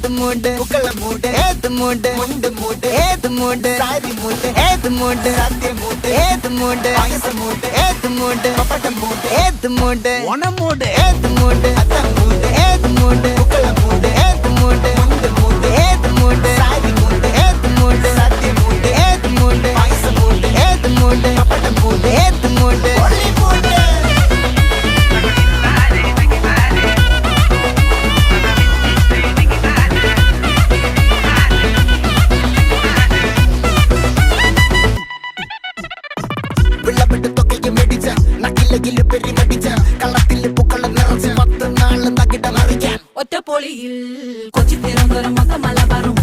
ഏത് മൂട് പുക്കള മൂട് ഏത് മൂട് മുണ്ട് മൂട് ഏത് മൂട് സാരി മൂട് ഏത് മൂട് സദ്യ മൂട് ഏത് മൂട് പായസ മൂട് ഏത് മൂട് പപ്പടം മൂട് ഏത് മൂട് ഓണം മൂട് ഏത് മൂട് അത്തം മൂട് ഏത് മൂട് പുക്കള മൂട് ഏത് മൂട് മുണ്ട് മൂട് ഏത് മൂട് സാരി മൂട് ഏത് മൂട് സദ്യ മൂട് ഏത് മൂട് പായസ മൂട് ഏത് മൂട് പപ്പടം മൂട് ഏത് മൂട് ഒളി മൂട് ഒറ്റപ്പൊളിയിൽ കൊച്ചി തിരുവനന്തപുരം മൊത്തം മലബാറും